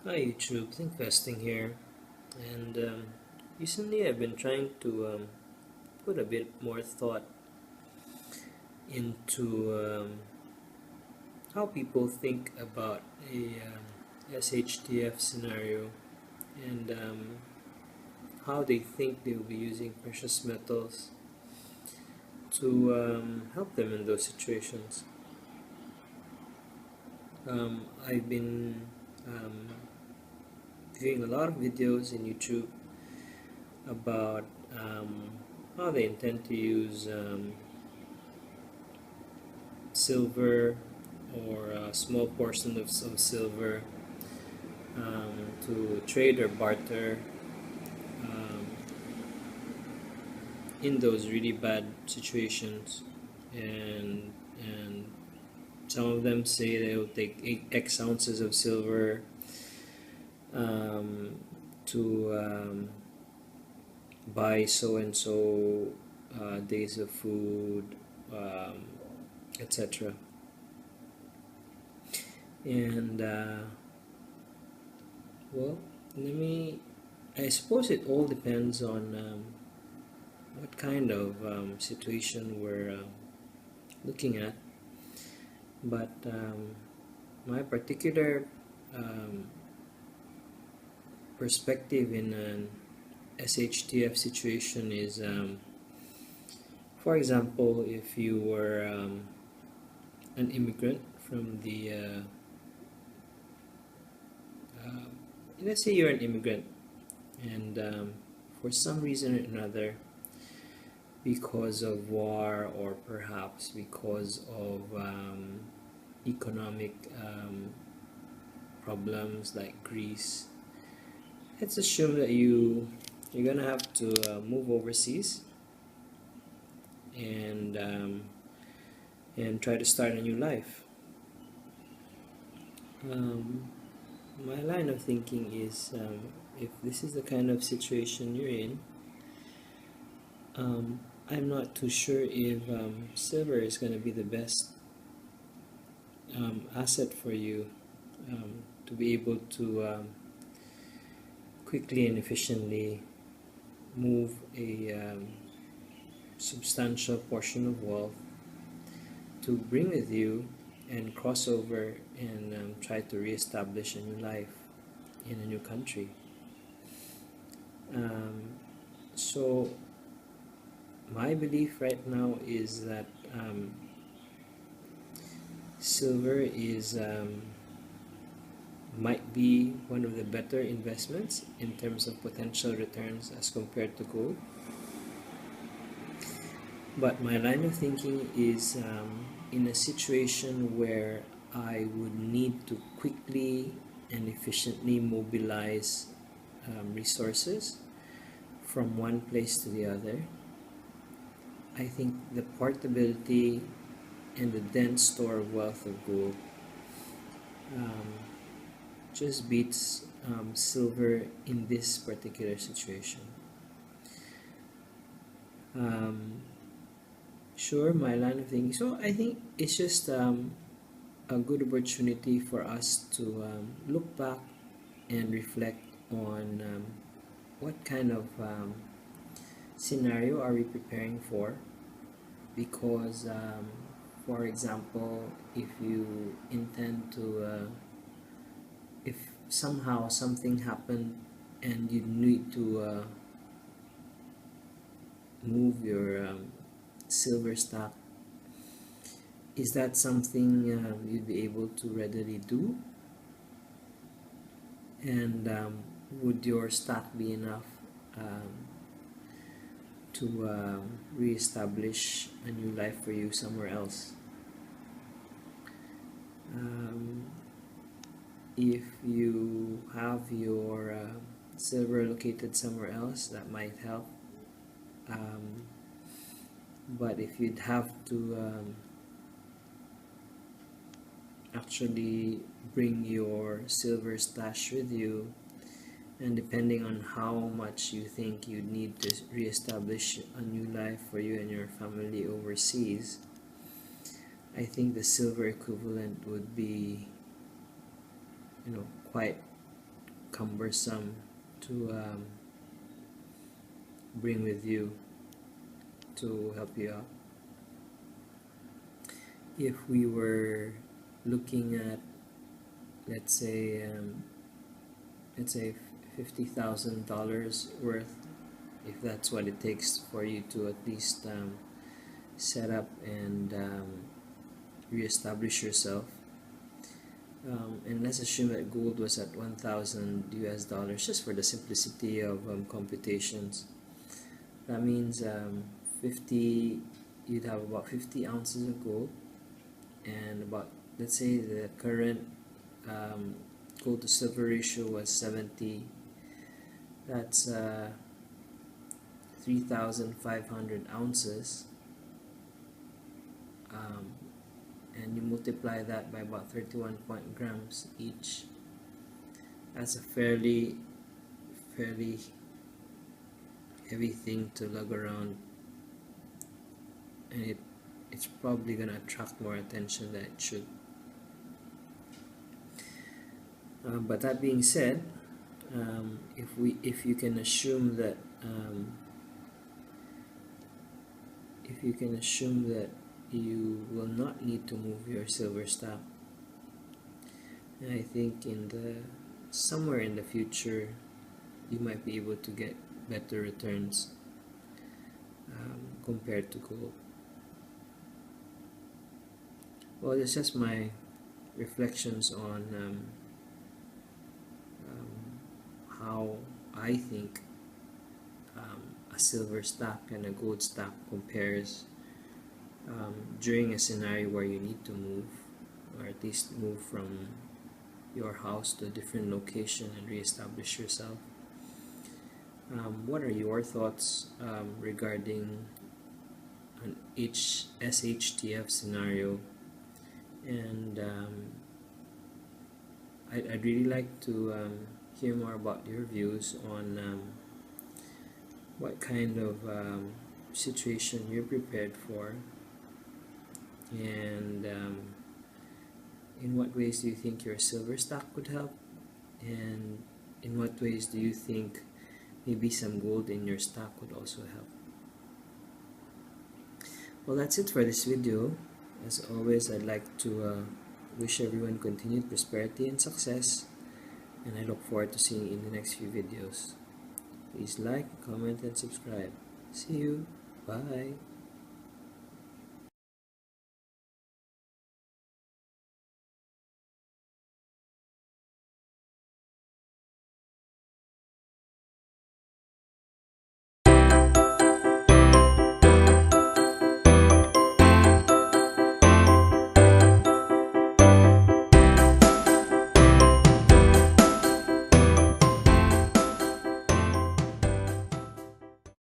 Hi YouTube, ThinkVesting here, and recently I've been trying to put a bit more thought into how people think about a SHTF scenario and how they think they'll be using precious metals to help them in those situations. I've been um, viewing a lot of videos in YouTube about how they intend to use silver or a small portion of some silver to trade or barter um, in those really bad situations, and some of them say they'll take X ounces of silver um, to buy so and so days of food, um, etc. And well, let me. I suppose it all depends on what kind of situation we're looking at. But my particular um, perspective in an SHTF situation is, for example, if you were an immigrant from the, uh, let's say you're an immigrant, and for some reason or another, because of war or perhaps because of economic problems like Greece, let's assume that you're gonna have to move overseas and try to start a new life. Um, my line of thinking is, if this is the kind of situation you're in, I'm not too sure if silver is going to be the best asset for you to be able to quickly and efficiently move a substantial portion of wealth to bring with you and cross over and try to reestablish a new life in a new country. Um, so my belief right now is that silver is might be one of the better investments in terms of potential returns as compared to gold. But my line of thinking is in a situation where I would need to quickly and efficiently mobilize resources from one place to the other. I think the portability and the dense store of wealth of gold um, just beats silver in this particular situation. Um, sure, my line of thinking. So I think it's just a good opportunity for us to look back and reflect on what kind of scenario are we preparing for, because for example, if you intend to if somehow something happened and you need to move your silver stock, is that something you'd be able to readily do? And would your stock be enough um, to re-establish a new life for you somewhere else? Um, if you have your silver located somewhere else, that might help. Um, but if you'd have to actually bring your silver stash with you, and depending on how much you think you need to re-establish a new life for you and your family overseas, I think the silver equivalent would be, quite cumbersome to bring with you to help you out. If we were looking at, let's say $50,000 worth, if that's what it takes for you to at least set up and reestablish yourself, and let's assume that gold was at 1,000 US dollars, just for the simplicity of computations. That means 50, you'd have about 50 ounces of gold, and about, let's say the current gold to silver ratio was 70. That's 3,500 ounces, and you multiply that by about 31 grams each. That's a fairly heavy thing to lug around, and it's probably gonna attract more attention than it should. But that being said, if you can assume that you will not need to move your silver stack, I think somewhere in the future you might be able to get better returns compared to gold. Well, it's just my reflections on how I think a silver stack and a gold stack compares during a scenario where you need to move, or at least move from your house to a different location and reestablish yourself. What are your thoughts regarding an SHTF scenario? And I'd really like to hear more about your views on what kind of situation you're prepared for, and in what ways do you think your silver stock could help, and in what ways do you think maybe some gold in your stock would also help. Well, that's it for this video. As always, I'd like to wish everyone continued prosperity and success, and I look forward to seeing you in the next few videos. Please like, comment, and subscribe. See you. Bye.